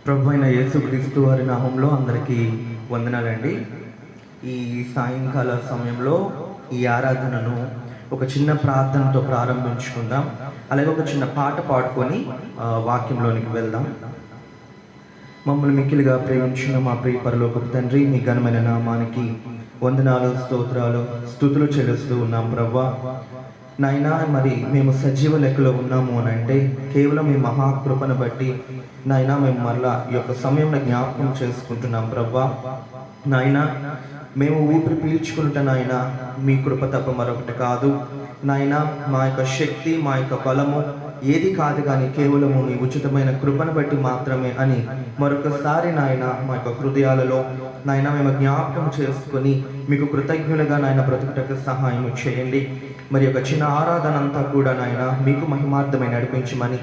ప్రభు అయిన యేసుక్రీస్తు వారి నామంలో అందరికీ వందనాలండి. ఈ సాయంకాల సమయంలో ఈ ఆరాధనను ఒక చిన్న ప్రార్థనతో ప్రారంభించుకుందాం. అలాగే ఒక చిన్న పాట పాడుకొని వాక్యంలోనికి వెళ్దాం. మమ్మల్ని మిక్కిలిగా ప్రేమించిన మా ప్రియ పరలోకపు తండ్రి, మీ ఘనమైన నామానికి వందనాలు, స్తోత్రాలు, స్తుతులు చెల్లిస్తూ ఉన్నాం ప్రభువా. నాయనా, మరి మేము సజీవ లెక్కలో ఉన్నాము అని అంటే కేవలం మీ మహాకృపను బట్టి నాయనా మేము మరలా ఈ యొక్క సమయంలో జ్ఞాపకం చేసుకుంటున్నాం ప్రభువా. నాయనా, మేము ఊపిరి పీల్చుకుంటా నాయనా మీ కృప తప్ప మరొకటి కాదు నాయనా. మా యొక్క శక్తి, మా యొక్క బలము ఏది కాదు కానీ కేవలము మీ ఉచితమైన కృపను బట్టి మాత్రమే అని మరొకసారి నాయన మా యొక్క హృదయాలలో నాయన మేము జ్ఞాపకం చేసుకొని మీకు కృతజ్ఞులుగా నాయన బ్రతుకుటకు సహాయం చేయండి. మరి యొక్క చిన్న ఆరాధన అంతా కూడా నాయన మీకు మహిమార్థమై నడిపించమని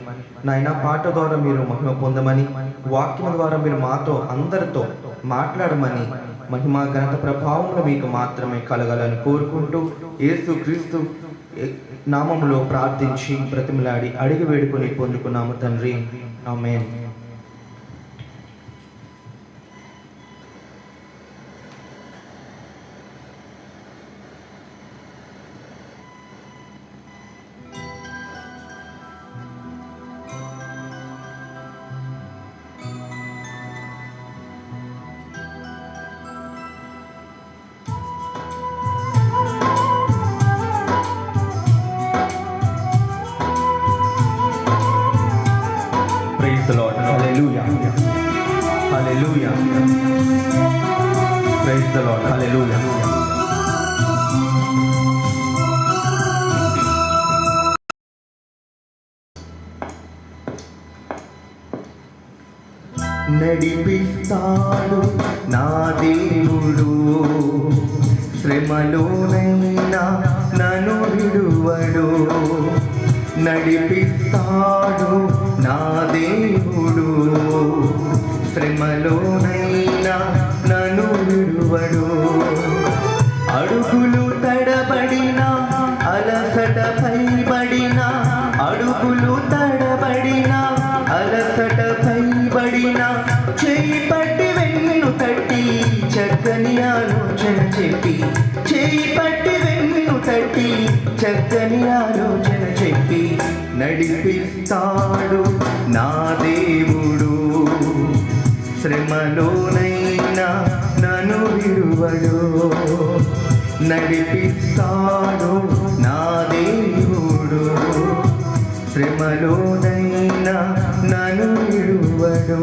నాయన, పాట ద్వారా మీరు మహిమ పొందమని, వాక్యం ద్వారా మీరు మాతో అందరితో మాట్లాడమని, మహిమ ఘనత ప్రభావంలో మీకు మాత్రమే కలగాలని కోరుకుంటూ యేసుక్రీస్తు నామములో ప్రార్థించి బ్రతిమలాడి అడిగి వేడుకొని పొందుకున్నాము తండ్రి, ఆమేన్. Praise the Lord. Hallelujah. Hallelujah. Praise the Lord. Hallelujah. నడిపిస్తాడు నా దేవుడు, శ్రమలోనైనా నన్ను విడువడు. నడిపిస్తాడు నా దేవుడు, శ్రమలోనైనా నన్ను విడువడు. అడుగులు తడబడినా, అలసట భయపడినా, అడుగులు తడబడినా, అలసట భయపడినా, చేయి పట్టి వెన్ను తట్టి చక్కని ఆలోచన చెప్పి, చేయి పట్టి వెన్ను తట్టి చక్కని ఆలోచన చెప్పి నడిపిస్తాడు నా దేవుడు, శ్రమలోనైనా నన్ను విడువడు. నడిపిస్తాడు నా దేవుడు, శ్రమలోనైనా నన్ను విడువడు.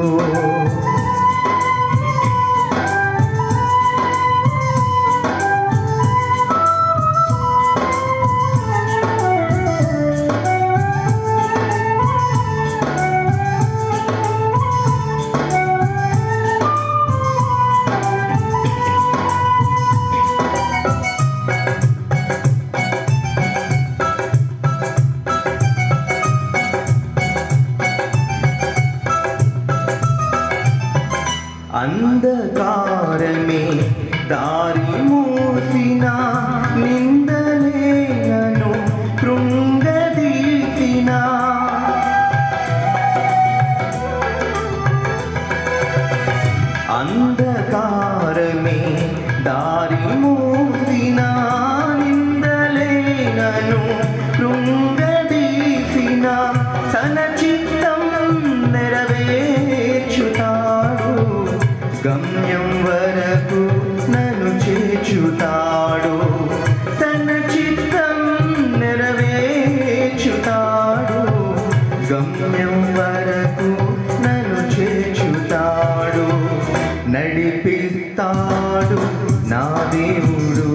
అంధకారమే దారి మూసిన, నిందలే నన్ను కృంగదీసిన, అంధకారమే దారి మూసిన, నిందలే నన్ను కృంగదీసిన, తన చిత్తం నెరవేర్చుతాడు, గమ్యం వరకు నన్ను చేర్చుతాడు. తన చిత్తం నెరవేర్చుతాడు, గమ్యం వరకు నన్ను చేర్చుతాడు. నడిపిస్తాడు నా దేవుడు,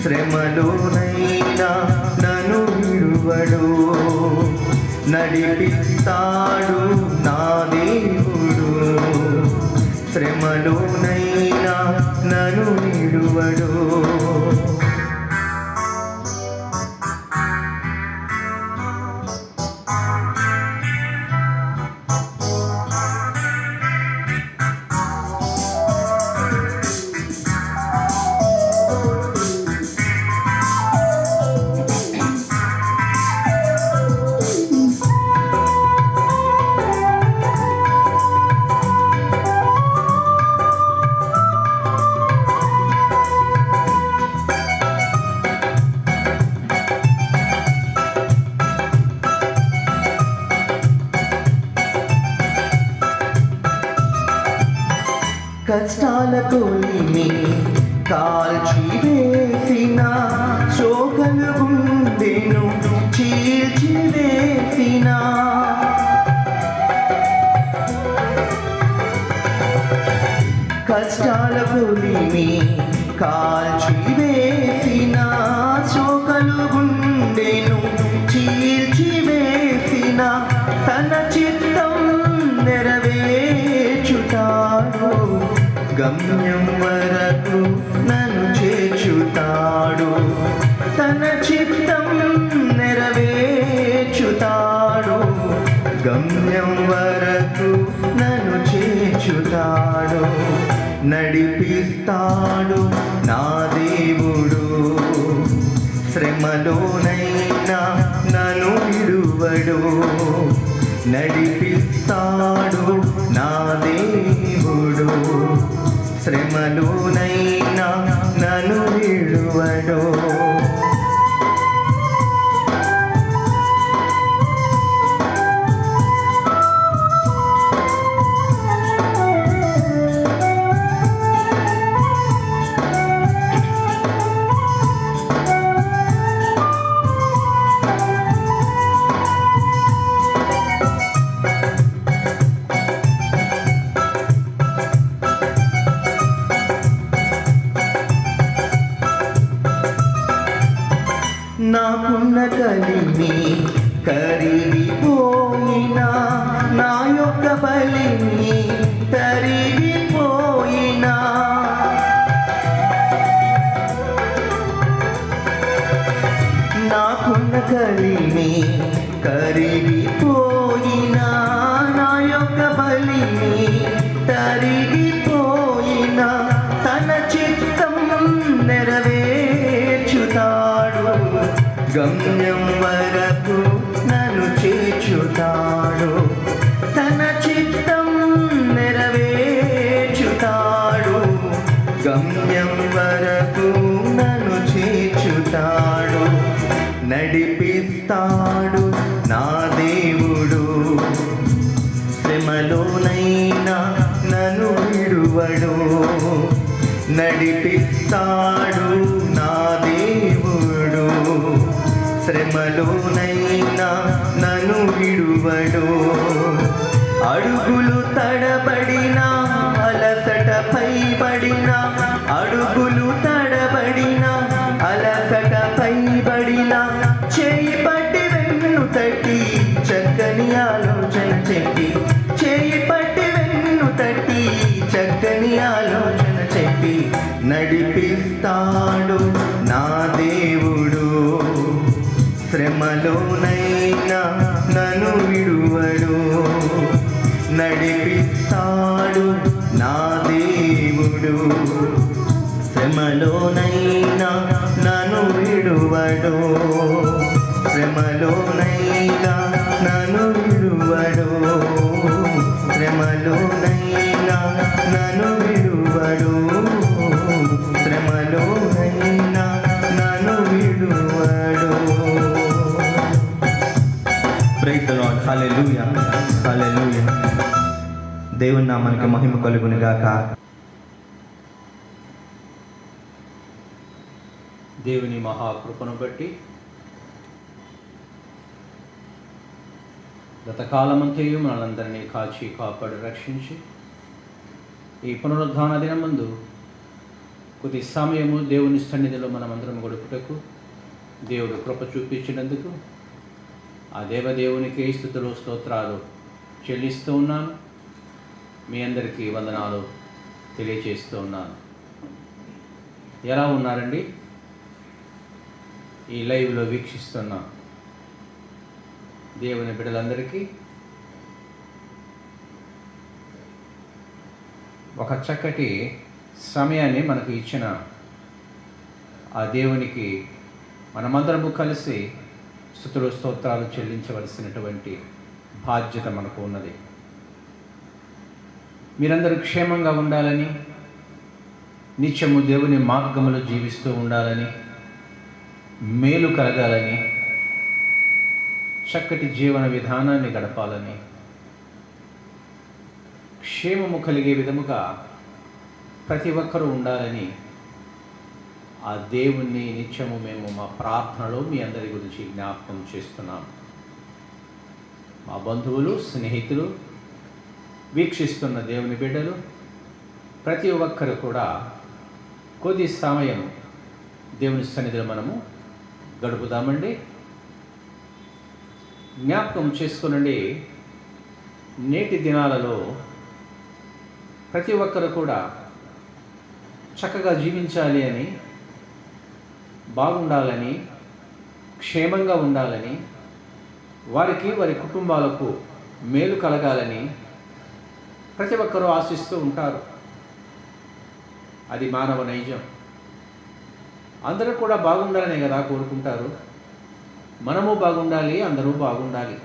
శ్రమలోనైనా నన్ను విడువడు. నడిపిస్తాడు నా దేవుడు, శ్రమలోనైనా నన్ను విడువడు. కష్టాల కొలిమి కాల్చివేసిన, శోకలు గుండెను చీల్చివేసిన, కష్టాల కొలిమి కాల్చివేసిన, శోకలు గుండెను చీల్చివేసిన, తన చిత్తం నెరవేర్చుతాడు, గమ్యం వరకు నన్ను చేర్చుతాడు. తన చిత్తం నెరవేర్చుతాడు, గమ్యం వరకు నన్ను చేర్చుతాడు. నడిపిస్తాడు నా దేవుడు, శ్రమలోనైనా నన్ను విడువడు. నడిపిస్తాడు నా దేవుడు, శ్రమలోనైనా నన్ను విడువడు. నాకున్న కలిమి కరిగిపోయినా, నా యొక్క బలిని తరిగిపోయినా, నాకున్న కలిమి కరిగిపోయినా, నా యొక్క బలిని తరిగిపోయినా, తన చిత్తం నెరవేర్చుతాడు, గమ్యం వరకు నన్ను చేర్చుతాడు. తన చిత్తం నెరవేర్చుతాడు, గమ్యం వరకు నన్ను చేర్చుతాడు. నడిపిస్తాడు నా దేవుడు, శ్రమలోనైనా నన్ను విడువడు. నడిపిస్తాడు నా దేవుడు, శ్రమలోనైనా నన్ను విడువడు. అడుగులు తడబడినా, అలసట పైబడినా, అడుగులు తడబడినా, అలసట పైబడినా, చేయి పట్టి వెన్ను తట్టి చక్కని ఆలోచన చెప్పి, చేయి పట్టి వెన్ను తట్టి చక్కని ఆలోచన చెప్పి, నడిపిస్తాడు నా దేవుడు, శ్రమలోనైనా నన్ను విడువడు. నడిపిస్తాడు నా దేవుడు, శ్రమలోనైనా నన్ను విడువడు. శ్రమలోనైనా నన్ను విడువడు, శ్రమలోనైనా నన్ను విడువడు, శ్రమలోనైనా నన్ను విడువడు. Praise the lord. Hallelujah, hallelujah. దేవుని నామానికి మహిమ కలుగును గాక. దేవుని మహాకృపను బట్టి గతకాలమంతయు మనందరినీ కాచి కాపాడి రక్షించి ఈ పునరుద్ధాన దినమందు కొద్ది సమయము దేవుని సన్నిధిలో మనమందరం గడుపుటకు దేవుడు కృప చూపించినందుకు ఆ దేవదేవునికి స్తుతులు స్తోత్రాలు చెల్లిస్తూ ఉన్నాను. మీ అందరికీ వందనాలు తెలియచేస్తూ ఉన్నాను. ఎలా ఉన్నారండి? ఈ లైవ్లో వీక్షిస్తున్న దేవుని బిడ్డలందరికీ ఒక చక్కటి సమయాన్ని మనకు ఇచ్చిన ఆ దేవునికి మనమందరము కలిసి స్తుతులు స్తోత్రాలు చెల్లించవలసినటువంటి బాధ్యత మనకు ఉన్నది. మీరందరూ క్షేమంగా ఉండాలని, నిత్యము దేవుని మార్గములో జీవిస్తూ ఉండాలని, మేలు కలగాలని, చక్కటి జీవన విధానాన్ని గడపాలని, క్షేమము కలిగే విధముగా ప్రతి ఒక్కరూ ఉండాలని ఆ దేవుణ్ణి నిత్యము మేము మా ప్రార్థనలో మీ అందరి గురించి జ్ఞాపకం చేస్తున్నాం. మా బంధువులు, స్నేహితులు, వీక్షిస్తున్న దేవుని బిడ్డలు ప్రతి ఒక్కరు కూడా కొద్ది సమయం దేవుని సన్నిధిలో మనము గడుపుదామండి. జ్ఞాపకం చేసుకునండి, నేటి దినాలలో ప్రతి ఒక్కరు కూడా చక్కగా జీవించాలి అని, బాగుండాలని, క్షేమంగా ఉండాలని, వారికి వారి కుటుంబాలకు మేలు కలగాలని ప్రతి ఒక్కరూ ఆశిస్తూ ఉంటారు. అది మానవ నైజం. అందరూ కూడా బాగుండాలనే కదా కోరుకుంటారు. మనము బాగుండాలి, అందరూ బాగుండాలి.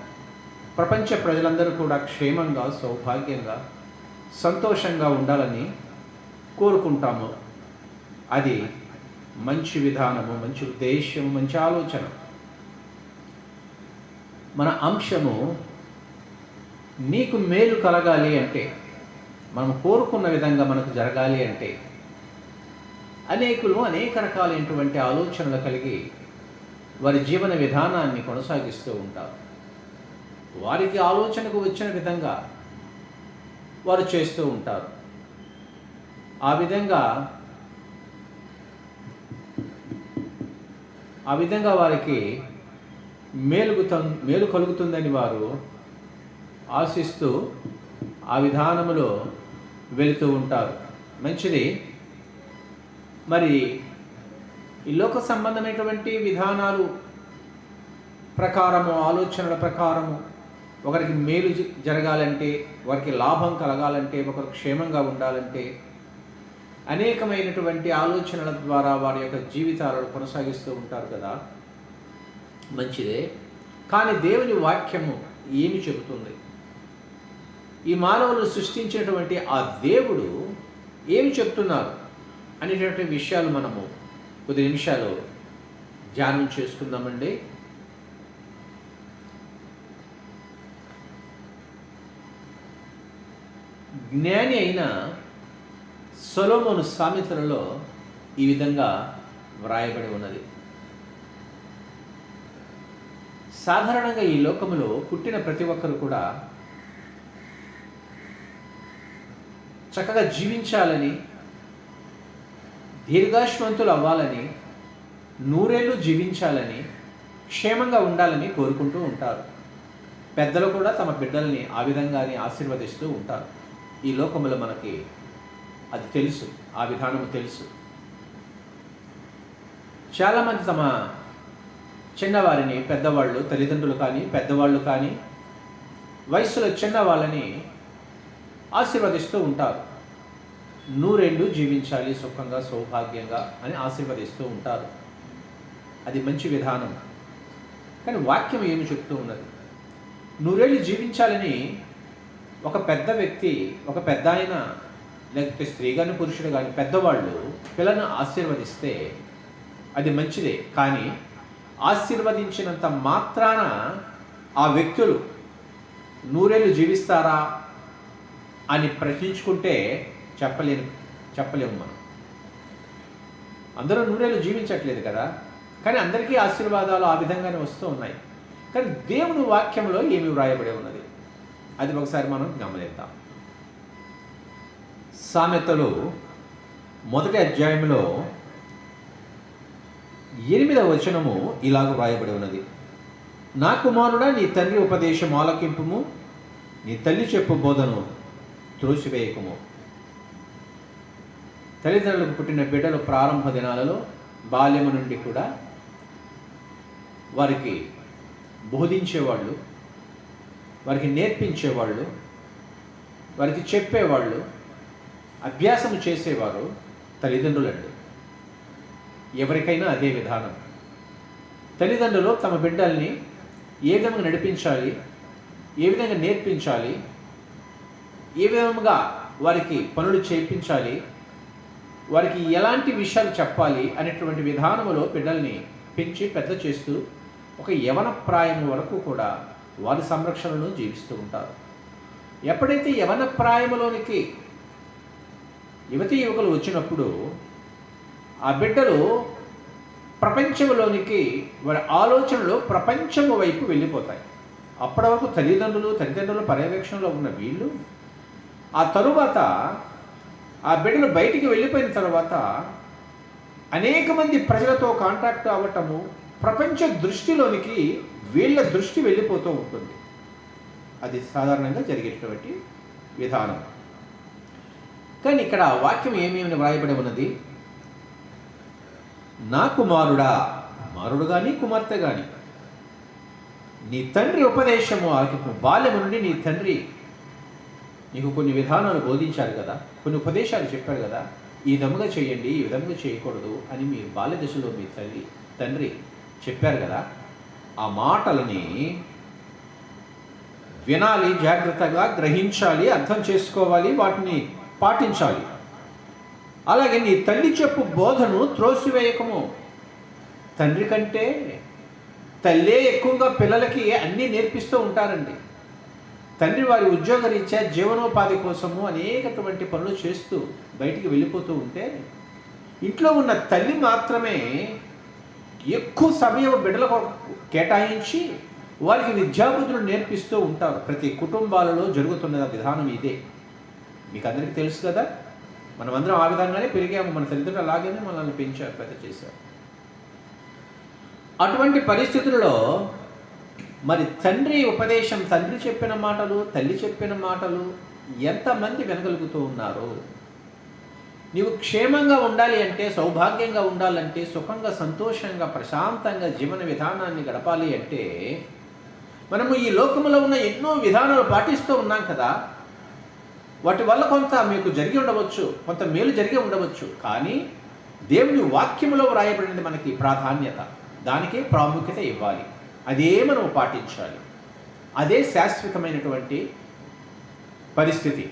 ప్రపంచ ప్రజలందరూ కూడా క్షేమంగా, సౌభాగ్యంగా, సంతోషంగా ఉండాలని కోరుకుంటాము. అది మంచి విధానము, మంచి ఉద్దేశం, మంచి ఆలోచన. మన అంశము నీకు మేలు కలగాలి అంటే, మనం కోరుకున్న విధంగా మనకు జరగాలి అంటే అనేకులు అనేక రకాలైనటువంటి ఆలోచనలు కలిగి వారి జీవన విధానాన్ని కొనసాగిస్తూ ఉంటారు. వారికి ఆలోచనకు వచ్చిన విధంగా వారు చేస్తూ ఉంటారు. ఆ విధంగా వారికి మేలు కలుగుతుందని వారు ఆశిస్తూ ఆ విధానములో వెళుతూ ఉంటారు. మంచిది. మరి ఈ లోక సంబంధమైనటువంటి విధానాలు ప్రకారము, ఆలోచనల ప్రకారము ఒకరికి మేలు జరగాలంటే, వారికి లాభం కలగాలంటే, ఒకరు క్షేమంగా ఉండాలంటే అనేకమైనటువంటి ఆలోచనల ద్వారా వారి యొక్క జీవితాలను కొనసాగిస్తూ ఉంటారు కదా. మంచిదే. కానీ దేవుని వాక్యము ఏమి చెబుతుంది? ఈ మానవులు సృష్టించినటువంటి ఆ దేవుడు ఏమి చెప్తున్నారు అనేటువంటి విషయాలు మనము కొద్ది నిమిషాలు ధ్యానం చేసుకుందామండి. జ్ఞాని అయిన సొలొమోను సామెతలలో ఈ విధంగా వ్రాయబడి ఉన్నది. సాధారణంగా ఈ లోకములో పుట్టిన ప్రతి ఒక్కరు కూడా చక్కగా జీవించాలని, దీర్ఘాయుష్మంతులు అవ్వాలని, 100 ఏళ్ళు జీవించాలని, క్షేమంగా ఉండాలని కోరుకుంటూ ఉంటారు. పెద్దలు కూడా తమ బిడ్డల్ని ఆ విధంగానే ఆశీర్వదిస్తూ ఉంటారు. ఈ లోకములో మనకి అది తెలుసు, ఆ విధానం తెలుసు. చాలామంది తమ చిన్నవారిని, పెద్దవాళ్ళు, తల్లిదండ్రులు కానీ, పెద్దవాళ్ళు కానీ, వయస్సులో చిన్నవాళ్ళని ఆశీర్వదిస్తూ ఉంటారు. 100 ఏళ్ళు జీవించాలి సుఖంగా, సౌభాగ్యంగా అని ఆశీర్వదిస్తూ ఉంటారు. అది మంచి విధానం. కానీ వాక్యం ఏమి చెప్తూ ఉన్నది? 100 ఏళ్ళు జీవించాలని ఒక పెద్ద వ్యక్తి, ఒక పెద్ద ఆయన, లేకపోతే స్త్రీ కానీ పురుషుడు కానీ పెద్దవాళ్ళు పిల్లలను ఆశీర్వదిస్తే అది మంచిదే. కానీ ఆశీర్వదించినంత మాత్రాన ఆ వ్యక్తులు 100 ఏళ్ళు జీవిస్తారా అని ప్రశ్నించుకుంటే చెప్పలేము మనం. అందరూ 100 ఏళ్ళు జీవించట్లేదు కదా. కానీ అందరికీ ఆశీర్వాదాలు ఆ విధంగానే వస్తూ ఉన్నాయి. కానీ దేవుని వాక్యంలో ఏమి వ్రాయబడి ఉన్నది అది ఒకసారి మనం గమనిద్దాం. సామెతలు 1వ అధ్యాయంలో 8వ వచనము ఇలాగ వ్రాయబడి ఉన్నది. నా కుమారుడా, నీ తండ్రి ఉపదేశం ఆలకింపుము, నీ తల్లి చెప్పు బోధను త్రోసివేయకుము. తల్లిదండ్రులకు పుట్టిన బిడ్డలు ప్రారంభ దినాలలో, బాల్యము నుండి కూడా వారికి బోధించేవాళ్ళు, వారికి నేర్పించేవాళ్ళు, వారికి చెప్పేవాళ్ళు, అభ్యాసము చేసేవారు తల్లిదండ్రులండి. ఎవరికైనా అదే విధానం. తల్లిదండ్రులు తమ బిడ్డల్ని ఏ విధంగా నడిపించాలి, ఏ విధంగా నేర్పించాలి, ఏ విధంగా వారికి పనులు చేయించాలి, వారికి ఎలాంటి విషయాలు చెప్పాలి అనేటువంటి విధానములో బిడ్డల్ని పెంచి పెద్ద చేస్తూ ఒక యవన ప్రాయం వరకు కూడా వారి సంరక్షణను జీవిస్తూ ఉంటారు. ఎప్పుడైతే యవన ప్రాయములోనికి యువతీ యువకులు వచ్చినప్పుడు ఆ బిడ్డలు ప్రపంచంలోనికి వారి ఆలోచనలు ప్రపంచం వైపు వెళ్ళిపోతాయి. అప్పటి వరకు తల్లిదండ్రుల పర్యవేక్షణలో ఉన్న వీళ్ళు ఆ తరువాత ఆ బిడ్డలు బయటికి వెళ్ళిపోయిన తర్వాత అనేక మంది ప్రజలతో కాంటాక్ట్ అవ్వటము, ప్రపంచ దృష్టిలోనికి వీళ్ళ దృష్టి వెళ్ళిపోతూ ఉంటుంది. అది సాధారణంగా జరిగేటువంటి విధానం. కానీ ఇక్కడ వాక్యం ఏమేమి వ్రాయబడి ఉన్నది? నా కుమారుడా, కుమారుడు కానీ కుమార్తె కానీ, నీ తండ్రి ఉపదేశము ఆలకింపు. బాల్యము నుండి నీ తండ్రి నీకు కొన్ని విధానాలు బోధించారు కదా, కొన్ని ఉపదేశాలు చెప్పారు కదా, ఈ విధముగా చేయండి, ఈ విధముగా చేయకూడదు అని మీ బాల్య దశలో మీ తండ్రి చెప్పారు కదా. ఆ మాటలని వినాలి, జాగ్రత్తగా గ్రహించాలి, అర్థం చేసుకోవాలి, వాటిని పాటించాలి. అలాగే నీ తల్లి చెప్పు బోధను త్రోసివేయకము. తండ్రి కంటే తల్లే ఎక్కువగా పిల్లలకి అన్నీ నేర్పిస్తూ ఉంటారండి. తండ్రి వారి ఉద్యోగరీత్యా జీవనోపాధి కోసము అనేకటువంటి పనులు చేస్తూ బయటికి వెళ్ళిపోతూ ఉంటే, ఇంట్లో ఉన్న తల్లి మాత్రమే ఎక్కువ సమయం బిడ్డలకు కేటాయించి వారికి విద్యాబుద్ధులు నేర్పిస్తూ ఉంటారు. ప్రతి కుటుంబాలలో జరుగుతున్న విధానం ఇదే. మీకు అందరికీ తెలుసు కదా, మనమందరం ఆ విధంగానే పెరిగాము. మన తల్లిదండ్రులు అలాగనే మనల్ని పెంచారు, పెద్ద చేశారు. అటువంటి పరిస్థితుల్లో మరి తండ్రి ఉపదేశం, తండ్రి చెప్పిన మాటలు, తల్లి చెప్పిన మాటలు ఎంతమంది వినగలుగుతూ ఉన్నారు? నీవు క్షేమంగా ఉండాలి అంటే, సౌభాగ్యంగా ఉండాలంటే, సుఖంగా, సంతోషంగా, ప్రశాంతంగా జీవన విధానాన్ని గడపాలి అంటే మనము ఈ లోకంలో ఉన్న ఎన్నో విధానాలు పాటిస్తూ ఉన్నాం కదా. వాటి వల్ల కొంత మీకు జరిగి ఉండవచ్చు, కొంత మేలు జరిగి ఉండవచ్చు. కానీ దేవుని వాక్యములో వ్రాయబడినది మనకి ప్రాధాన్యత, దానికే ప్రాముఖ్యత ఇవ్వాలి. అదే మనం పాటించాలి. అదే శాశ్వతమైనటువంటి పరిస్థితి.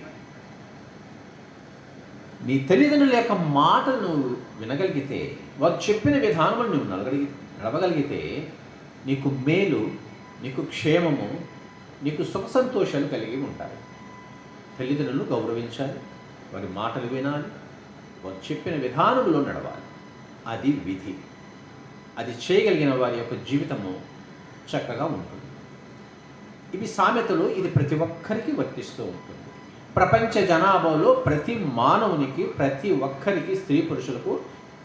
నీ తల్లిదండ్రుల యొక్క మాటలు నువ్వు వినగలిగితే, వారు చెప్పిన విధానములు నువ్వు నడవగలిగితే నీకు మేలు, నీకు క్షేమము, నీకు సుఖ సంతోషాలు కలిగి ఉంటాయి. తల్లిదండ్రులను గౌరవించాలి, వారి మాటలు వినాలి, వారు చెప్పిన విధానంలో నడవాలి. అది విధి. అది చేయగలిగిన వారి యొక్క జీవితము చక్కగా ఉంటుంది. ఇవి సామెతలు. ఇది ప్రతి ఒక్కరికి వర్తిస్తూ ఉంటుంది. ప్రపంచ జనాభాలో ప్రతి మానవునికి, ప్రతి ఒక్కరికి, స్త్రీ పురుషులకు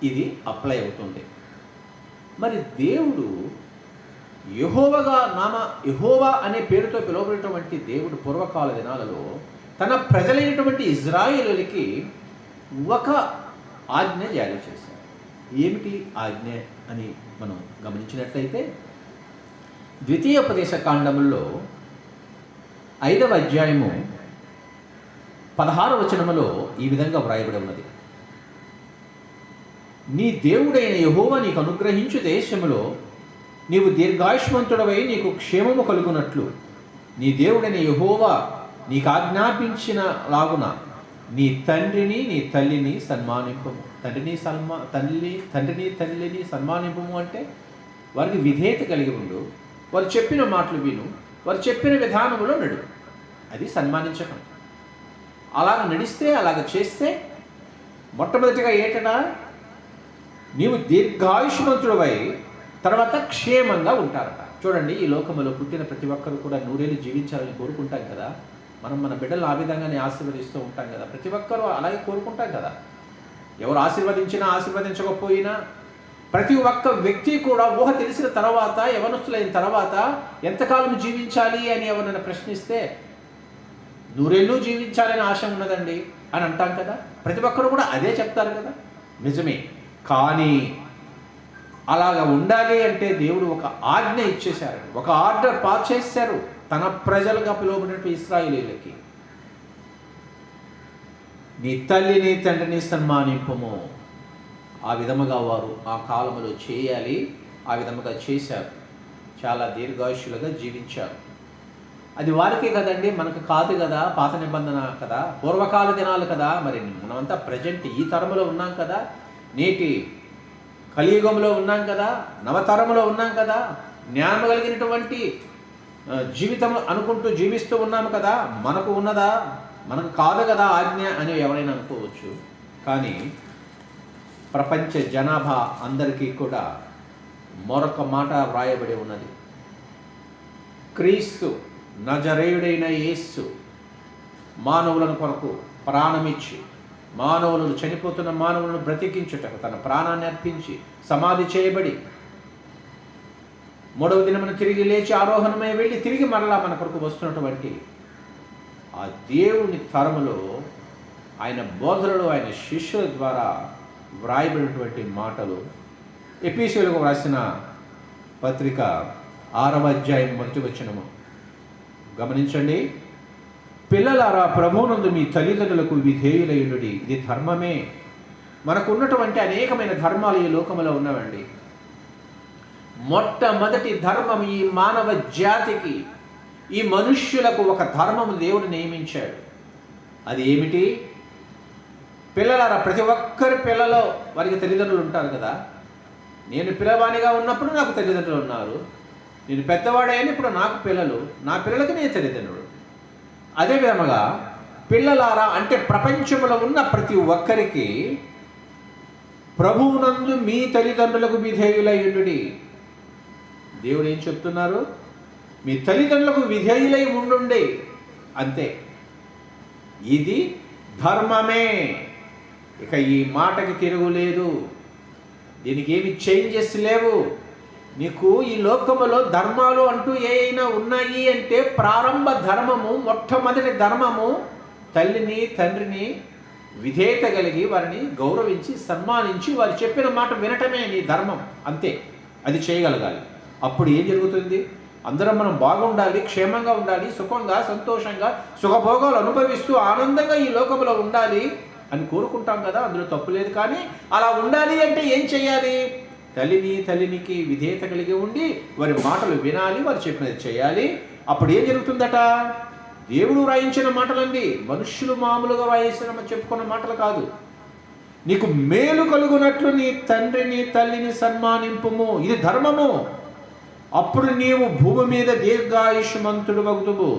ఇది అప్లై అవుతుంది. మరి దేవుడు యెహోవా అనే పేరుతో పిలువబడినటువంటి దేవుడు పూర్వకాల దినాలలో తన ప్రజలైనటువంటి ఇజ్రాయేలులకి ఒక ఆజ్ఞ జారీ చేశారు. ఏమిటి ఆజ్ఞ అని మనం గమనించినట్లయితే, ద్వితీయోపదేశ కాండములో 5వ అధ్యాయము 16వ వచనములో ఈ విధంగా వ్రాయబడి ఉన్నది. నీ దేవుడైన యెహోవా నీకు అనుగ్రహించు దేశములో నీవు దీర్ఘాయుష్మంతుడవై నీకు క్షేమము కలుగునట్లు నీ దేవుడైన యెహోవా నీకు ఆజ్ఞాపించిన లాగున నీ తండ్రిని నీ తల్లిని సన్మానింపము. తండ్రిని తల్లిని సన్మానింపము అంటే వారికి విధేయత కలిగి ఉండు, వారు చెప్పిన మాటలు విను, వారు చెప్పిన విధానములో నడు. అది సన్మానించటం. అలాగ నడిస్తే, అలాగ చేస్తే మొట్టమొదటిగా ఏటనా నీవు దీర్ఘాయుష్మంతుడవై తర్వాత క్షేమంగా ఉంటారట. చూడండి, ఈ లోకంలో పుట్టిన ప్రతి ఒక్కరు కూడా 100 ఏళ్ళు జీవించాలని కోరుకుంటాం కదా. మనం మన బిడ్డలు ఆ విధంగానే ఆశీర్వదిస్తూ ఉంటాం కదా. ప్రతి ఒక్కరూ అలాగే కోరుకుంటాం కదా. ఎవరు ఆశీర్వదించినా ఆశీర్వదించకపోయినా ప్రతి ఒక్క వ్యక్తి కూడా ఊహ తెలిసిన తర్వాత, యవనస్తులైన తర్వాత ఎంతకాలం జీవించాలి అని ఎవరైనా ప్రశ్నిస్తే 100 ఏళ్ళు జీవించాలని ఆశ ఉన్నదండి అని అంటాం కదా. ప్రతి ఒక్కరు కూడా అదే చెప్తారు కదా. నిజమే. కానీ అలాగ ఉండాలి అంటే దేవుడు ఒక ఆజ్ఞ ఇచ్చేశారు, ఒక ఆర్డర్ పాస్ చేశారు తన ప్రజలుగా పిలువబడినటువంటి ఇశ్రాయేలీయులకి. నీ తల్లిని తండ్రిని సన్మానింపము. ఆ విధముగా వారు ఆ కాలములో చేయాలి. ఆ విధముగా చేశారు. చాలా దీర్ఘాయుష్యులుగా జీవించారు. అది వారికే కదండి, మనకు కాదు కదా. పాత నిబంధన కదా, పూర్వకాల దినాలు కదా. మరి మనమంతా ప్రజెంట్ ఈ తరములో ఉన్నాం కదా, నేటి కలియుగంలో ఉన్నాం కదా, నవతరంలో ఉన్నాం కదా, జ్ఞానం కలిగినటువంటి జీవితం అనుకుంటూ జీవిస్తూ ఉన్నాము కదా. మనకు ఉన్నదా, మనకు కాదు కదా ఆజ్ఞ అని ఎవరైనా అనుకోవచ్చు. కానీ ప్రపంచ జనాభా అందరికీ కూడా మరొక మాట వ్రాయబడి ఉన్నది. క్రీస్తు నజరేయుడైన యేసు మానవులను కొరకు ప్రాణమిచ్చి, మానవులను చనిపోతున్న మానవులను బ్రతికించుటకు తన ప్రాణాన్ని అర్పించి సమాధి చేయబడి 3వ దినమున తిరిగి లేచి ఆరోహణమై వెళ్ళి తిరిగి మరలా మన కొరకు వస్తున్నటువంటి ఆ దేవుని తరములో ఆయన బోధనలు, ఆయన శిష్యుల ద్వారా వ్రాయబడినటువంటి మాటలు. ఎఫెసీయులకు వ్రాసిన పత్రిక 6వ అధ్యాయం 1వ వచనము గమనించండి. పిల్లలారా, ప్రభువునందు మీ తల్లిదండ్రులకు విధేయులయుండుడి, ఇది ధర్మమే. మనకు ఉన్నటువంటి అనేకమైన ధర్మాలు ఈ లోకములో ఉన్నవండి. మొట్టమొదటి ధర్మం ఈ మానవ జాతికి, ఈ మనుష్యులకు ఒక ధర్మము దేవుడు నియమించాడు. అది ఏమిటి? పిల్లలారా, ప్రతి ఒక్కరి పిల్లలో వారికి తల్లిదండ్రులు ఉంటారు కదా. నేను పిల్లవానిగా ఉన్నప్పుడు నాకు తల్లిదండ్రులు ఉన్నారు. నేను పెద్దవాడైన ఇప్పుడు నాకు పిల్లలు, నా పిల్లలకి నేను తల్లిదండ్రులు. అదే విధముగా పిల్లలారా అంటే ప్రపంచంలో ఉన్న ప్రతి ఒక్కరికి ప్రభువునందు మీ తల్లిదండ్రులకు విధేయులయుండుడి. దేవుడు ఏం చెప్తున్నారు? మీ తల్లిదండ్రులకు విధేయులై ఉండుండి, అంతే. ఇది ధర్మమే. ఇక ఈ మాటకి తిరుగులేదు, దీనికి ఏమి చేంజెస్ లేవు. నీకు ఈ లోకములో ధర్మాలు అంటూ ఏమైనా ఉన్నాయి అంటే ప్రారంభ ధర్మము, మొట్టమొదటి ధర్మము తల్లిని తండ్రిని విధేయత కలిగి వారిని గౌరవించి సన్మానించి వారు చెప్పిన మాట వినటమే నీ ధర్మం, అంతే. అది చేయగలగాలి. అప్పుడు ఏం జరుగుతుంది? అందరం మనం బాగుండాలి, క్షేమంగా ఉండాలి, సుఖంగా సంతోషంగా సుఖభోగాలు అనుభవిస్తూ ఆనందంగా ఈ లోకంలో ఉండాలి అని కోరుకుంటాం కదా, అందులో తప్పు లేదు. కానీ అలా ఉండాలి అంటే ఏం చేయాలి? తల్లినికి విధేయత కలిగి ఉండి వారి మాటలు వినాలి, వారు చెప్పినది చేయాలి. అప్పుడు ఏం జరుగుతుందట? దేవుడు వ్రాయించిన మాటలండి, మనుష్యులు మామూలుగా వ్రాయించిన చెప్పుకున్న మాటలు కాదు. నీకు మేలు కలుగునట్లు నీ తండ్రిని తల్లిని సన్మానింపుము, ఇది ధర్మము. అప్పుడు నీవు భూమి మీద దీర్ఘాయుష్మంతుడు వగుదువు.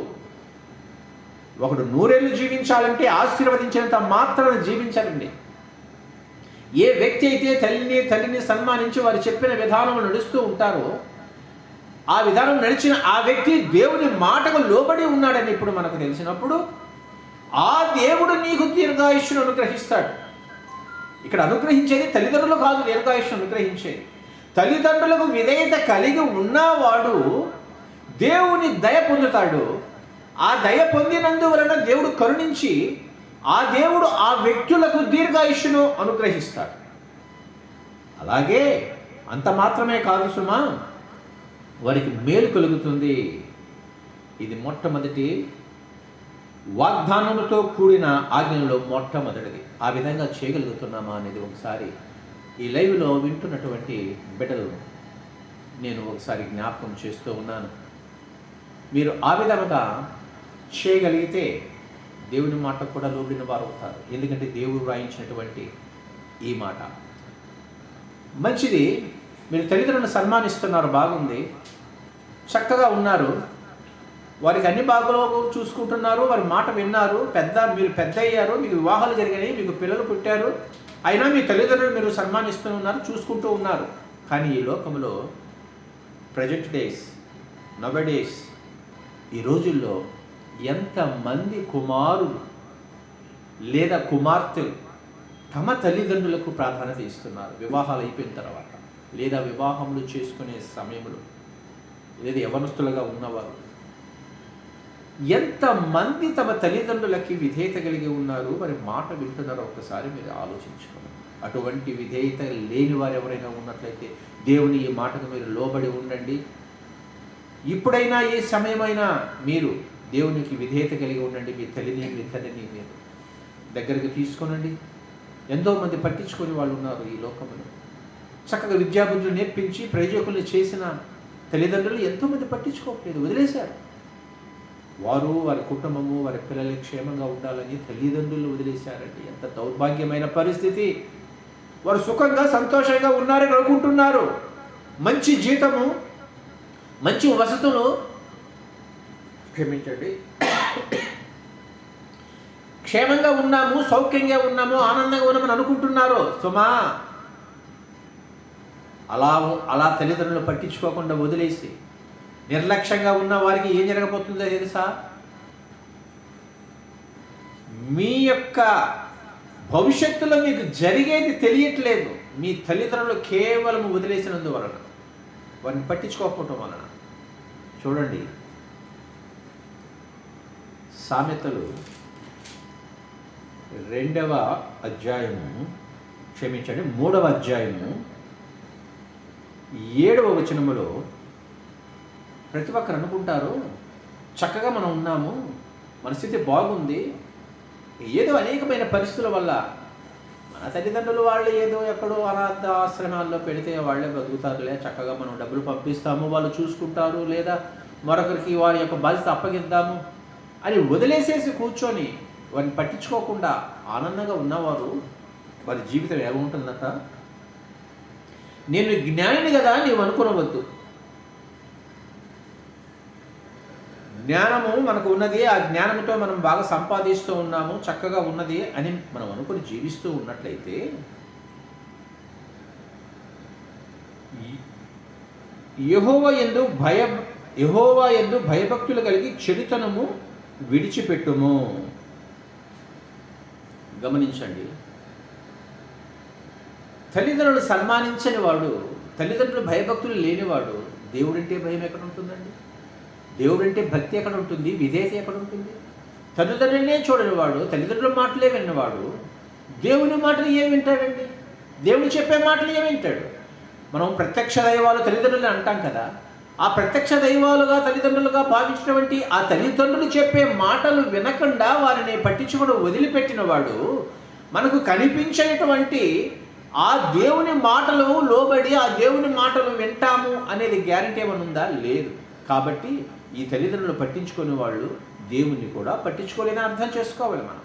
ఒకడు 100 ఏళ్ళు జీవించాలంటే ఆశీర్వదించినంత మాత్రాన జీవించాలండి. ఏ వ్యక్తి అయితే తల్లిని సన్మానించి వారు చెప్పిన విధానం నడుస్తూ ఉంటారో, ఆ విధానం నడిచిన ఆ వ్యక్తి దేవుని మాటకు లోబడి ఉన్నాడని ఇప్పుడు మనకు తెలిసినప్పుడు ఆ దేవుడు నీకు దీర్ఘాయుష్ను అనుగ్రహిస్తాడు. ఇక్కడ అనుగ్రహించేది తల్లిదండ్రులు కాదు, దీర్ఘాయుష్ను అనుగ్రహించేది తల్లిదండ్రులకు విధేయత కలిగి ఉన్నవాడు దేవుని దయ పొందుతాడు. ఆ దయ పొందినందువలన దేవుడు కరుణించి ఆ దేవుడు ఆ వ్యక్తులకు దీర్ఘాయుష్ను అనుగ్రహిస్తాడు. అలాగే అంత మాత్రమే కాదు సుమా, వారికి మేలు కలుగుతుంది. ఇది మొట్టమొదటి వాగ్దానముతో కూడిన ఆజ్ఞలో మొట్టమొదటిది. ఆ విధంగా చేయగలుగుతున్నామా అనేది ఒకసారి ఈ లైవ్లో వింటున్నటువంటి బిడ్డలు నేను ఒకసారి జ్ఞాపకం చేస్తూ ఉన్నాను. మీరు ఆ విధంగా చేయగలిగితే దేవుని మాట కూడా లోబడిన వారు అవుతారు. ఎందుకంటే దేవుడు వ్రాయించినటువంటి ఈ మాట మంచిది. మీరు తల్లిదండ్రులను సన్మానిస్తున్నారు, బాగుంది, చక్కగా ఉన్నారు, వారికి అన్ని బాగులో చూసుకుంటున్నారు, వారి మాట విన్నారు, మీరు పెద్ద అయ్యారు, మీకు వివాహాలు జరిగినాయి, మీకు పిల్లలు పుట్టారు, అయినా మీ తల్లిదండ్రులు మీరు సన్మానిస్తూ ఉన్నారు, చూసుకుంటూ ఉన్నారు. కానీ ఈ లోకంలో ప్రజెంట్ డేస్, నవడేస్, ఈ రోజుల్లో ఎంతమంది కుమారులు లేదా కుమార్తెలు తమ తల్లిదండ్రులకు ప్రాధాన్యత ఇస్తున్నారు వివాహాలు అయిపోయిన తర్వాత, లేదా వివాహములు చేసుకునే సమయంలో, లేదా యవనస్తులుగా ఉన్నవారు ఎంతమంది తమ తల్లిదండ్రులకి విధేయత కలిగి ఉన్నారు, వారి మాట వింటున్నారో ఒక్కసారి మీరు ఆలోచించుకోండి. అటువంటి విధేయత లేని వారు ఎవరైనా ఉన్నట్లయితే దేవుని ఈ మాటకు మీరు లోబడి ఉండండి. ఇప్పుడైనా ఏ సమయమైనా మీరు దేవునికి విధేయత కలిగి ఉండండి. మీ తల్లిని మీ తండ్రిని మీరు దగ్గరికి తీసుకొనండి. ఎంతోమంది పట్టించుకొని వాళ్ళు ఉన్నారు ఈ లోకంలో. చక్కగా విద్యాబుద్ధులు నేర్పించి ప్రయోజకుల్ని చేసిన తల్లిదండ్రులు ఎంతోమంది పట్టించుకోవట్లేదు, వదిలేశారు. వారు వారి కుటుంబము వారి పిల్లలు క్షేమంగా ఉండాలని తల్లిదండ్రులు వదిలేశారండి. ఎంత దౌర్భాగ్యమైన పరిస్థితి. వారు సుఖంగా సంతోషంగా ఉన్నారని అనుకుంటున్నారు. మంచి జీతము, మంచి వసతులు, క్షేమంగా ఉన్నాము, సౌఖ్యంగా ఉన్నాము, ఆనందంగా ఉన్నామని అనుకుంటున్నారో సుమా, అలా తల్లిదండ్రులు పట్టించుకోకుండా వదిలేసి నిర్లక్ష్యంగా ఉన్న వారికి ఏం జరగబోతుందో తెలుసా? మీ యొక్క భవిష్యత్తులో మీకు జరిగేది తెలియట్లేదు. మీ తల్లిదండ్రులు కేవలం వదిలేసినందువలన, వారిని పట్టించుకోకపోవటం వలన. చూడండి, సామెతలు 3వ అధ్యాయము 7వ అధ్యాయము 7వ వచనములో ప్రతి ఒక్కరు అనుకుంటారు, చక్కగా మనం ఉన్నాము, మన స్థితి బాగుంది, ఏదో అనేకమైన పరిస్థితుల వల్ల మన తల్లిదండ్రులు వాళ్ళు ఏదో ఎక్కడో అనాథ ఆశ్రమాల్లో పెడితే వాళ్ళే బతుకుతారులే, చక్కగా మనం డబ్బులు పంపిస్తాము, వాళ్ళు చూసుకుంటారు, లేదా మరొకరికి వారి యొక్క బాధ్యత అప్పగిద్దాము అని వదిలేసేసి కూర్చొని వారిని పట్టించుకోకుండా ఆనందంగా ఉన్నవారు వారి జీవితం ఏముంటుందట? నేను జ్ఞానిని కదా నీవు అనుకునవద్దు. జ్ఞానము మనకు ఉన్నది, ఆ జ్ఞానంతో మనం బాగా సంపాదిస్తూ ఉన్నాము, చక్కగా ఉన్నది అని మనం అనుకుని జీవిస్తూ ఉన్నట్లయితే యెహోవా యందు భయభక్తులు కలిగి చెడుతనము విడిచిపెట్టుము. గమనించండి, తల్లిదండ్రులు సన్మానించని వాడు, తల్లిదండ్రులు భయభక్తులు లేనివాడు దేవుడంటే భయం ఎక్కడ ఉంటుందండి? దేవుడంటే భక్తి ఎక్కడ ఉంటుంది? విధేయత ఎక్కడ ఉంటుంది? తల్లిదండ్రులనే చూడని వాడు, తల్లిదండ్రుల మాటలే విన్నవాడు దేవుని మాటలు ఏం వింటాడండి? దేవుడు చెప్పే మాటలు ఏం వింటాడు? మనం ప్రత్యక్ష దైవాలు తల్లిదండ్రులు అంటాం కదా, ఆ ప్రత్యక్ష దైవాలుగా తల్లిదండ్రులుగా భావించినటువంటి ఆ తల్లిదండ్రులు చెప్పే మాటలు వినకుండా వారిని పట్టించుకోవడం వదిలిపెట్టిన వాడు, మనకు కనిపించేటువంటి ఆ దేవుని మాటలు లోబడి ఆ దేవుని మాటలు వింటాము అనేది గ్యారెంటీ ఏమైనా ఉందా? లేదు. కాబట్టి ఈ తల్లిదండ్రులు పట్టించుకునే వాళ్ళు దేవుణ్ణి కూడా పట్టించుకోలేని అర్థం చేసుకోవాలి మనం.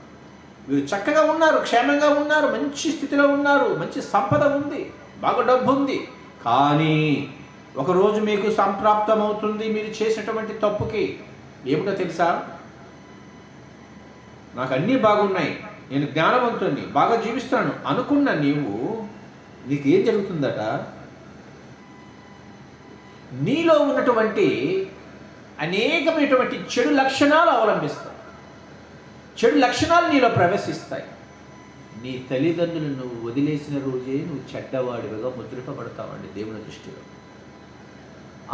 వీరు చక్కగా ఉన్నారు, క్షేమంగా ఉన్నారు, మంచి స్థితిలో ఉన్నారు, మంచి సంపద ఉంది, బాగా డబ్బు ఉంది, కానీ ఒకరోజు మీకు సంప్రాప్తం అవుతుంది మీరు చేసినటువంటి తప్పుకి. ఏమిటో తెలుసా? నాకు అన్నీ బాగున్నాయి, నేను జ్ఞానవంతుణ్ణి, బాగా జీవిస్తాను అనుకున్న నీకేం జరుగుతుందట? నీలో ఉన్నటువంటి అనేకమైనటువంటి చెడు లక్షణాలు అవలంబిస్తాయి, చెడు లక్షణాలు నీలో ప్రవేశిస్తాయి. నీ తల్లిదండ్రులు నువ్వు వదిలేసిన రోజే నువ్వు చెడ్డవాడివిగా ముద్రింపబడతావండి దేవుని దృష్టిలో.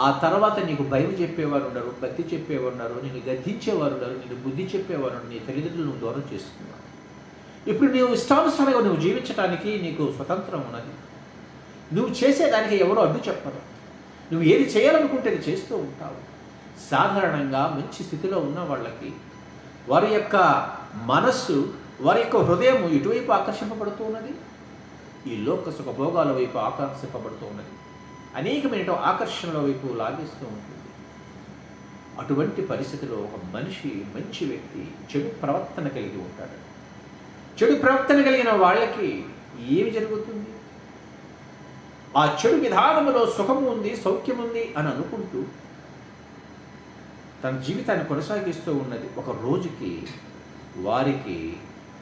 ఆ తర్వాత నీకు భయం చెప్పేవారు ఉన్నారు, భక్తి చెప్పేవారు ఉన్నారు, నేను గద్దించేవారు ఉన్నారు, నేను బుద్ధి చెప్పేవారు, నీ తల్లిదండ్రులు నువ్వు దూరం చేసుకున్నావు. ఇప్పుడు నువ్వు ఇష్టానుసారంగా నువ్వు జీవించడానికి నీకు స్వతంత్రం ఉన్నది. నువ్వు చేసేదానికి ఎవరు అడ్డు చెప్పరు. నువ్వు ఏది చేయాలనుకుంటే అది చేస్తూ ఉంటావు. సాధారణంగా మంచి స్థితిలో ఉన్న వాళ్ళకి వారి యొక్క మనస్సు, వారి యొక్క హృదయం ఇటువైపు ఆకర్షింపబడుతూ ఉన్నది, ఈ లోక సుఖ భోగాల వైపు ఆకర్షింపబడుతూ ఉన్నది, అనేకమైన ఆకర్షణల వైపు లాగిస్తూ ఉంటుంది. అటువంటి పరిస్థితిలో ఒక మనిషి, మంచి వ్యక్తి చెడు ప్రవర్తన కలిగి ఉంటాడు. చెడు ప్రవర్తన కలిగిన వాళ్ళకి ఏమి జరుగుతుంది? ఆ చెడు విధానంలో సుఖము ఉంది, సౌఖ్యం ఉంది అని అనుకుంటూ తన జీవితాన్ని కొనసాగిస్తూ ఉన్నది. ఒక రోజుకి వారికి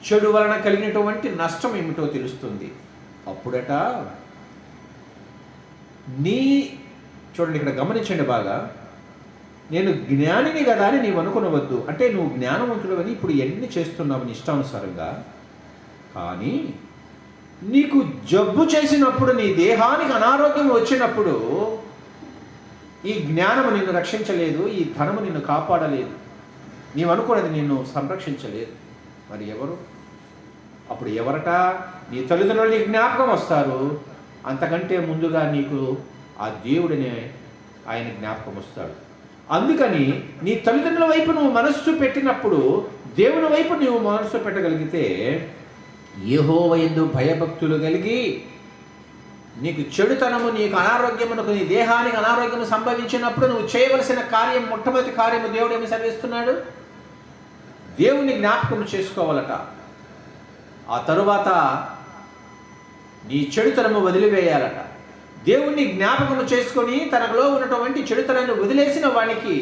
చెడు వలన కలిగినటువంటి నష్టం ఏమిటో తెలుస్తుంది. అప్పుడట చూడండి, ఇక్కడ గమనించండి బాగా, నేను జ్ఞానిని కదా అని నీవు అనుకునవద్దు. అంటే నువ్వు జ్ఞానవంతుడు అని ఇప్పుడు ఎన్ని చేస్తున్నావు నీ ఇష్టానుసారంగా, కానీ నీకు జబ్బు చేసినప్పుడు, నీ దేహానికి అనారోగ్యం వచ్చినప్పుడు ఈ జ్ఞానము నిన్ను రక్షించలేదు, ఈ ధనము నిన్ను కాపాడలేదు, నీవు అనుకున్నది నిన్ను సంరక్షించలేదు. మరి ఎవరు? అప్పుడు ఎవరట? నీ తల్లిదండ్రులు నీకు జ్ఞాపకం వస్తారు. అంతకంటే ముందుగా నీకు ఆ దేవుడినే ఆయన జ్ఞాపకం వస్తాడు. అందుకని నీ తల్లిదండ్రుల వైపు నువ్వు మనస్సు పెట్టినప్పుడు, దేవుని వైపు నువ్వు మనస్సు పెట్టగలిగితే, యెహోవా యందు భయభక్తులు కలిగి నీకు చెడుతనము, నీకు అనారోగ్యమునకు, నీ దేహానికి అనారోగ్యము సంభవించినప్పుడు నువ్వు చేయవలసిన కార్యం, మొట్టమొదటి కార్యము దేవుడు ఏమి సెలవిస్తున్నాడు? దేవుని జ్ఞాపకం చేసుకోవాలట. ఆ తరువాత నీ చెడుతనము వదిలివేయాలట. దేవుణ్ణి జ్ఞాపకము చేసుకొని తనలో ఉన్నటువంటి చెడుతనాన్ని వదిలేసిన వానికి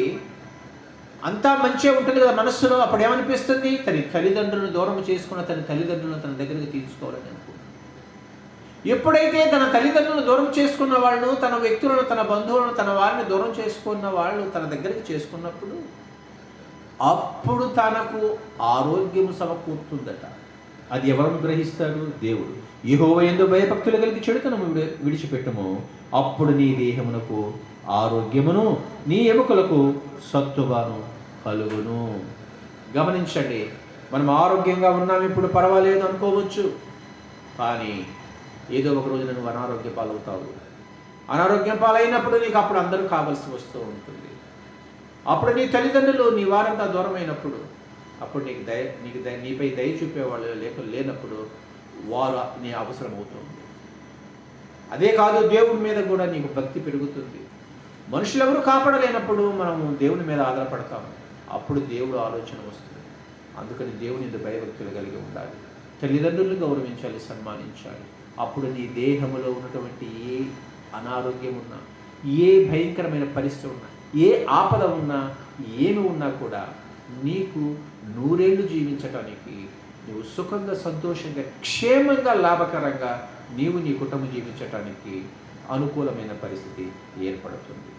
అంతా మంచిగా ఉంటుంది కదా మనస్సులో. అప్పుడు ఏమనిపిస్తుంది? తన తల్లిదండ్రులను దూరం చేసుకున్న తన తల్లిదండ్రులను తన దగ్గరికి తీసుకోవాలని అనుకుంటుంది. ఎప్పుడైతే తన తల్లిదండ్రులను దూరం చేసుకున్న వాళ్ళు, తన వ్యక్తులను, తన బంధువులను, తన వారిని దూరం చేసుకున్న వాళ్ళు తన దగ్గరికి చేసుకున్నప్పుడు అప్పుడు తనకు ఆరోగ్యం సమకూరుతుందట. అది ఎవరు గ్రహిస్తారు? దేవుడు. యెహోవా యందు భయభక్తులు కలిగి చెడుతనము విడిచిపెట్టుము, అప్పుడు నీ దేహమునకు ఆరోగ్యమును నీ ఎముకలకు సత్తుగాను కలుగును. గమనించండి, మనం ఆరోగ్యంగా ఉన్నాం, ఇప్పుడు పర్వాలేదు అనుకోవచ్చు, కానీ ఏదో ఒక రోజు నువ్వు అనారోగ్య పాలవుతావు. అనారోగ్యం పాలైనప్పుడు నీకు అప్పుడు అందరూ కావలసి వస్తూ ఉంటుంది. అప్పుడు నీ తల్లిదండ్రులు, నీ వారంతా దూరమైనప్పుడు, అప్పుడు నీపై దయ చూపేవాళ్ళు లేనప్పుడు వారు నీ అవసరం అవుతుంది. అదే కాదు, దేవుడి మీద కూడా నీకు భక్తి పెరుగుతుంది. మనుషులు ఎవరు కాపాడలేనప్పుడు మనము దేవుని మీద ఆధారపడతాము. అప్పుడు దేవుడు ఆలోచన వస్తుంది. అందుకని దేవుని మీద భయభక్తులు కలిగి ఉండాలి. తల్లిదండ్రులను గౌరవించాలి, సన్మానించాలి. అప్పుడు నీ దేహంలో ఉన్నటువంటి ఏ అనారోగ్యం ఉన్నా, ఏ భయంకరమైన పరిస్థితి ఉన్నా, ఏ ఆపద ఉన్నా, ఏమి ఉన్నా కూడా నీకు 100 ఏళ్ళు జీవించటానికి, నువ్వు సుఖంగా, సంతోషంగా, క్షేమంగా, లాభకరంగా నీవు నీ కుటుంబం జీవించటానికి అనుకూలమైన పరిస్థితి ఏర్పడుతుంది.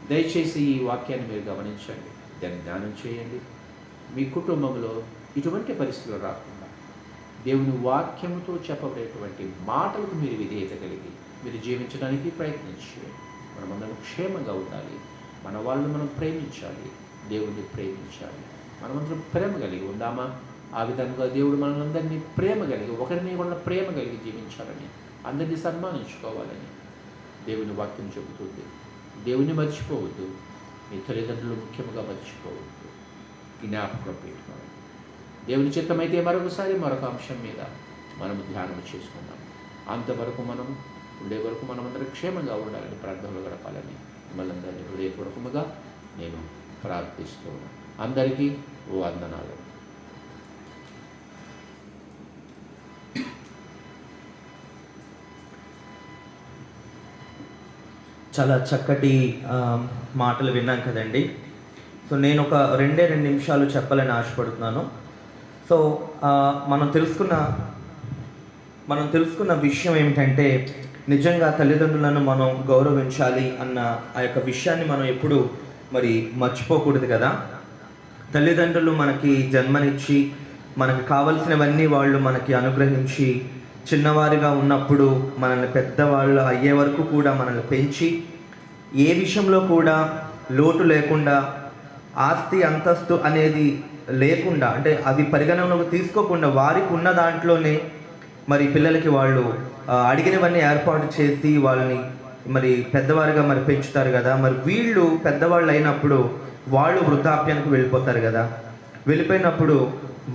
దయచేసి ఈ వాక్యాన్ని మీరు గమనించండి, దాన్ని ధ్యానం చేయండి. మీ కుటుంబంలో ఇటువంటి పరిస్థితులు రాకుండా దేవుని వాక్యముతో చెప్పబడేటువంటి మాటలకు మీరు విధేయత కలిగి మీరు జీవించడానికి ప్రయత్నించండి. మనమందరం క్షేమంగా ఉండాలి. మన వాళ్ళని మనం ప్రేమించాలి, దేవుడిని ప్రేమించాలి. మనమందరం ప్రేమ కలిగి ఉందామా? ఆ విధంగా దేవుడు మనందరినీ ప్రేమ కలిగి, ఒకరిని కూడా ప్రేమ కలిగి జీవించాలని, అందరినీ సన్మానించుకోవాలని దేవుని వాక్యం చెబుతుంది. దేవుని మర్చిపోవద్దు, మీ తల్లిదండ్రులు ముఖ్యంగా మర్చిపోవద్దు, జ్ఞాపకం పెట్టుకోవాలి. దేవుని చిత్తమైతే మరొకసారి మరొక అంశం మీద మనము ధ్యానం చేసుకుందాం. అంతవరకు మనం ఉండే వరకు మనమందరం క్షేమంగా ఉండాలని, ప్రార్థనలు గడపాలని మిమ్మల్ని అందరినీ హృదయపూర్వకముగా నేను ప్రార్థిస్తున్నాను. అందరికీ వందనాలు. చాలా చక్కటి మాటలు విన్నాం కదండి. సో నేను ఒక 2 నిమిషాలు చెప్పాలని ఆశపడుతున్నాను. సో మనం తెలుసుకున్న విషయం ఏమిటంటే, నిజంగా తల్లిదండ్రులను మనం గౌరవించాలి అన్న ఆ యొక్క విషయాన్ని మనం ఎప్పుడు మరి మర్చిపోకూడదు కదా. తల్లిదండ్రులు మనకి జన్మనిచ్చి మనకు కావలసినవన్నీ వాళ్ళు మనకి అనుగ్రహించి, చిన్నవారిగా ఉన్నప్పుడు మనల్ని పెద్దవాళ్ళు అయ్యే వరకు కూడా మనల్ని పెంచి, ఏ విషయంలో కూడా లోటు లేకుండా, ఆస్తి అంతస్తు అనేది లేకుండా, అంటే అది పరిగణనలోకి తీసుకోకుండా వారికి ఉన్న దాంట్లోనే మరి పిల్లలకి వాళ్ళు అడిగినవన్నీ ఏర్పాటు చేసి వాళ్ళని మరి పెద్దవారిగా మరి పెంచుతారు కదా. మరి వీళ్ళు పెద్దవాళ్ళు అయినప్పుడు వాళ్ళు వృద్ధాప్యానికి వెళ్ళిపోతారు కదా. వెళ్ళిపోయినప్పుడు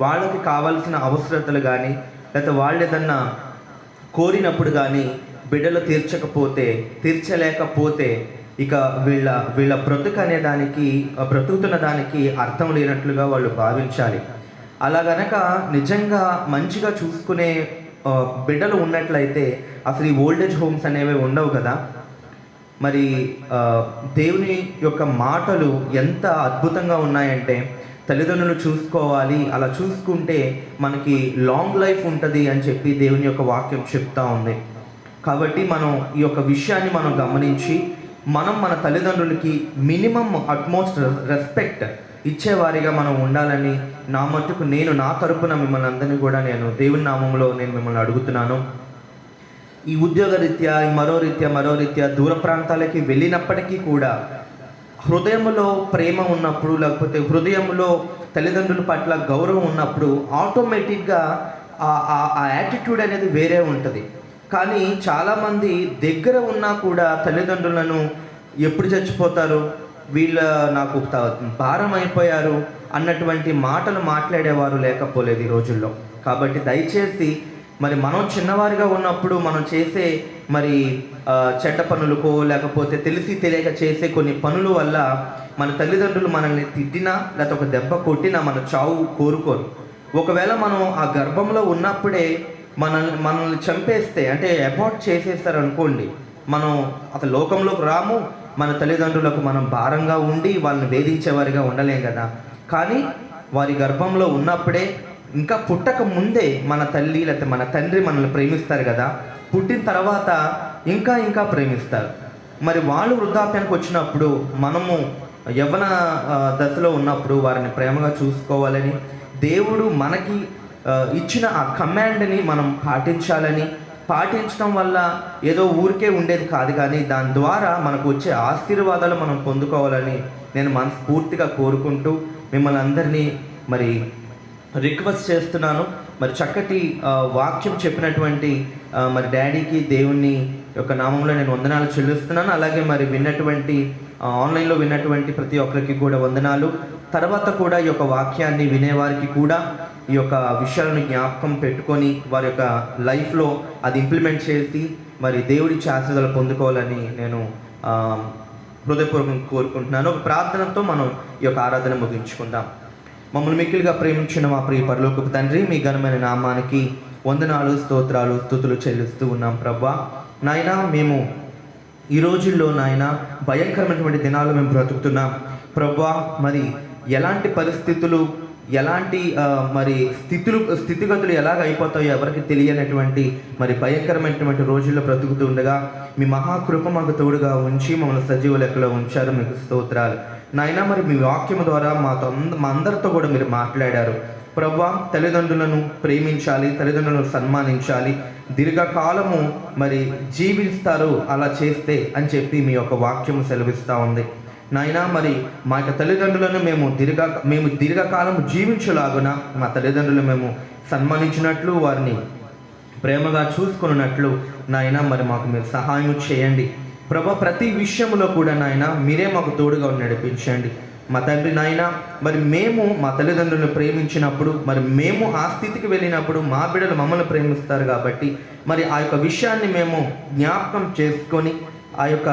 వాళ్ళకి కావాల్సిన అవసరతలు కానీ, లేకపోతే వాళ్ళు ఏదన్నా కోరినప్పుడు కానీ బిడ్డలు తీర్చలేకపోతే ఇక వీళ్ళ బ్రతుకు అనే దానికి, బ్రతుకుతున్న దానికి అర్థం లేనట్లుగా వాళ్ళు భావించాలి. అలా గనక నిజంగా మంచిగా చూసుకునే బిడ్డలు ఉన్నట్లయితే అసలు ఈ ఓల్డేజ్ హోమ్స్ అనేవి ఉండవు కదా. మరి దేవుని యొక్క మాటలు ఎంత అద్భుతంగా ఉన్నాయంటే, తల్లిదండ్రులు చూసుకోవాలి, అలా చూసుకుంటే మనకి లాంగ్ లైఫ్ ఉంటుంది అని చెప్పి దేవుని యొక్క వాక్యం చెప్తా ఉంది. కాబట్టి మనం ఈ యొక్క విషయాన్ని మనం గమనించి మన తల్లిదండ్రులకి మినిమం అట్మోస్ట్ రెస్పెక్ట్ ఇచ్చేవారిగా మనం ఉండాలని నా మట్టుకు నా తరపున మిమ్మల్ని అందరినీ కూడా నేను దేవుని నామంలో నేను మిమ్మల్ని అడుగుతున్నాను. ఈ ఉద్యోగ రీత్యా, మరో రీత్యా దూర ప్రాంతాలకి వెళ్ళినప్పటికీ కూడా హృదయంలో ప్రేమ ఉన్నప్పుడు, లేకపోతే హృదయంలో తల్లిదండ్రుల పట్ల గౌరవం ఉన్నప్పుడు ఆటోమేటిక్గా ఆ యాటిట్యూడ్ అనేది వేరే ఉంటుంది. కానీ చాలామంది దగ్గర ఉన్నా కూడా తల్లిదండ్రులను ఎప్పుడు చచ్చిపోతారు, వీళ్ళ నాకు భారం అయిపోయారు అన్నటువంటి మాటలు మాట్లాడేవారు లేకపోలేదు ఈ రోజుల్లో. కాబట్టి దయచేసి మరి మనం చిన్నవారిగా ఉన్నప్పుడు మనం చేసే మరి చెడ్డ పనులకో, లేకపోతే తెలిసి తెలియక చేసే కొన్ని పనుల వల్ల మన తల్లిదండ్రులు మనల్ని తిట్టినా, లేకపోతే ఒక దెబ్బ కొట్టినా మన చావు కోరుకోరు. ఒకవేళ మనం ఆ గర్భంలో ఉన్నప్పుడే మనల్ని చంపేస్తే, అంటే అబార్ట్ చేసేస్తారు అనుకోండి, మనం అసలు లోకంలోకి రాము, మన తల్లిదండ్రులకు మనం భారంగా ఉండి వాళ్ళని వేధించేవారిగా ఉండలేం కదా. కానీ వారి గర్భంలో ఉన్నప్పుడే, ఇంకా పుట్టక ముందే మన తల్లి లేకపోతే మన తండ్రి మనల్ని ప్రేమిస్తారు కదా. పుట్టిన తర్వాత ఇంకా ఇంకా ప్రేమిస్తారు. మరి వాళ్ళు వృద్ధాప్యానికి వచ్చినప్పుడు మనము యవ్వన దశలో ఉన్నప్పుడు వారిని ప్రేమగా చూసుకోవాలని, దేవుడు మనకి ఇచ్చిన ఆ కమాండ్ని మనం పాటించాలని, పాటించడం వల్ల ఏదో ఊరికే ఉండేది కాదు, కానీ దాని ద్వారా మనకు వచ్చే ఆశీర్వాదాలు మనం పొందుకోవాలని నేను మనస్ఫూర్తిగా కోరుకుంటూ మిమ్మల్ని అందరినీ మరి రిక్వెస్ట్ చేస్తున్నాను. మరి చక్కటి వాక్యం చెప్పినటువంటి మరి డాడీకి దేవుని యొక్క నామంలో నేను వందనాలు చెల్లిస్తున్నాను. అలాగే మరి విన్నటువంటి ఆన్లైన్లో విన్నటువంటి ప్రతి ఒక్కరికి కూడా వందనాలు. తర్వాత కూడా ఈ యొక్క వాక్యాన్ని వినేవారికి కూడా ఈ యొక్క విషయాలను జ్ఞాపకం పెట్టుకొని వారి యొక్క లైఫ్లో అది ఇంప్లిమెంట్ చేసి మరి దేవుడి ఆశీర్వాదాలు పొందుకోవాలని నేను హృదయపూర్వకంగా కోరుకుంటున్నాను. ఒక ప్రార్థనతో మనం ఈ యొక్క ఆరాధన ముగించుకుందాం. మమ్మల్ని మిక్కిలిగా ప్రేమించిన మా ప్రియ పరలోకపు తండ్రి, మీ ఘనమైన నామానికి వందనాలు, స్తోత్రాలు, స్తుతులు చెల్లిస్తూ ఉన్నాం ప్రభువా. నాయనా, మేము ఈ రోజుల్లో నాయన భయంకరమైనటువంటి దినాలు మేము బ్రతుకుతున్నాం ప్రభువా. మరి ఎలాంటి పరిస్థితులు, ఎలాంటి మరి స్థితిగతులు ఎలాగ అయిపోతాయో ఎవరికి తెలియనటువంటి మరి భయంకరమైనటువంటి రోజుల్లో బ్రతుకుతూ ఉండగా మీ మహాకృప మాకు తోడుగా ఉంచి మమ్మల్ని సజీవ లెక్కలో ఉంచారు. మీకు స్తోత్రాలు నాయనా. మరి మీ వాక్యం ద్వారా మా అందరితో కూడా మీరు మాట్లాడారు ప్రభువా. తల్లిదండ్రులను ప్రేమించాలి, తల్లిదండ్రులను సన్మానించాలి, దీర్ఘకాలము మరి జీవిస్తారు అలా చేస్తే అని చెప్పి మీ యొక్క వాక్యము సెలవిస్తూ ఉంది నాయనా. మరి మా యొక్క తల్లిదండ్రులను మేము దీర్ఘకాలం జీవించలాగున మా తల్లిదండ్రులు మేము సన్మానించినట్లు, వారిని ప్రేమగా చూసుకున్నట్లు నాయన మరి మాకు మీరు సహాయం చేయండి ప్రభా. ప్రతి విషయంలో కూడా నాయన మీరే మాకు తోడుగా నడిపించండి మా తండ్రి నాయన. మరి మేము మా తల్లిదండ్రులను ప్రేమించినప్పుడు, మరి మేము ఆ స్థితికి వెళ్ళినప్పుడు మా బిడ్డలు మమ్మల్ని ప్రేమిస్తారు కాబట్టి మరి ఆ యొక్క విషయాన్ని మేము జ్ఞాపకం చేసుకొని ఆ యొక్క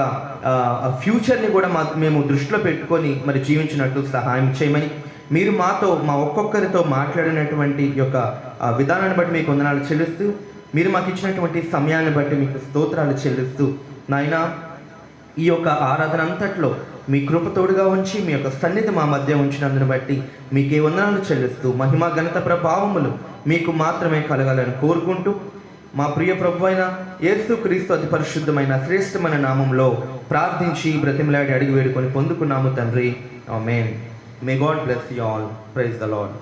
ఫ్యూచర్ని కూడా మేము దృష్టిలో పెట్టుకొని మరి జీవించినట్లు సహాయం చేయమని మీరు మాతో, మా ఒక్కొక్కరితో మాట్లాడినటువంటి యొక్క విధానాన్ని బట్టి మీకు వందనాలు చెల్లిస్తూ, మీరు మాకు ఇచ్చినటువంటి సమయాన్ని బట్టి మీకు స్తోత్రాలు చెల్లిస్తూ నాయన, ఈ యొక్క ఆరాధన అంతట్లో మీ కృప తోడుగా ఉంచి మీ యొక్క సన్నిధి మా మధ్య ఉంచినందును బట్టి మీకే వందనాలు చెల్లిస్తూ, మహిమ ఘనత ప్రభావములు మీకు మాత్రమే కలగాలని కోరుకుంటూ మా ప్రియ ప్రభు అయిన యేసుక్రీస్తు అతి పరిశుద్ధమైన శ్రేష్టమైన నామంలో ప్రార్థించి బ్రతిమలాడి అడిగి వేడుకొని పొందుకున్నాము తండ్రి. Amen. May god bless you all. Praise the lord.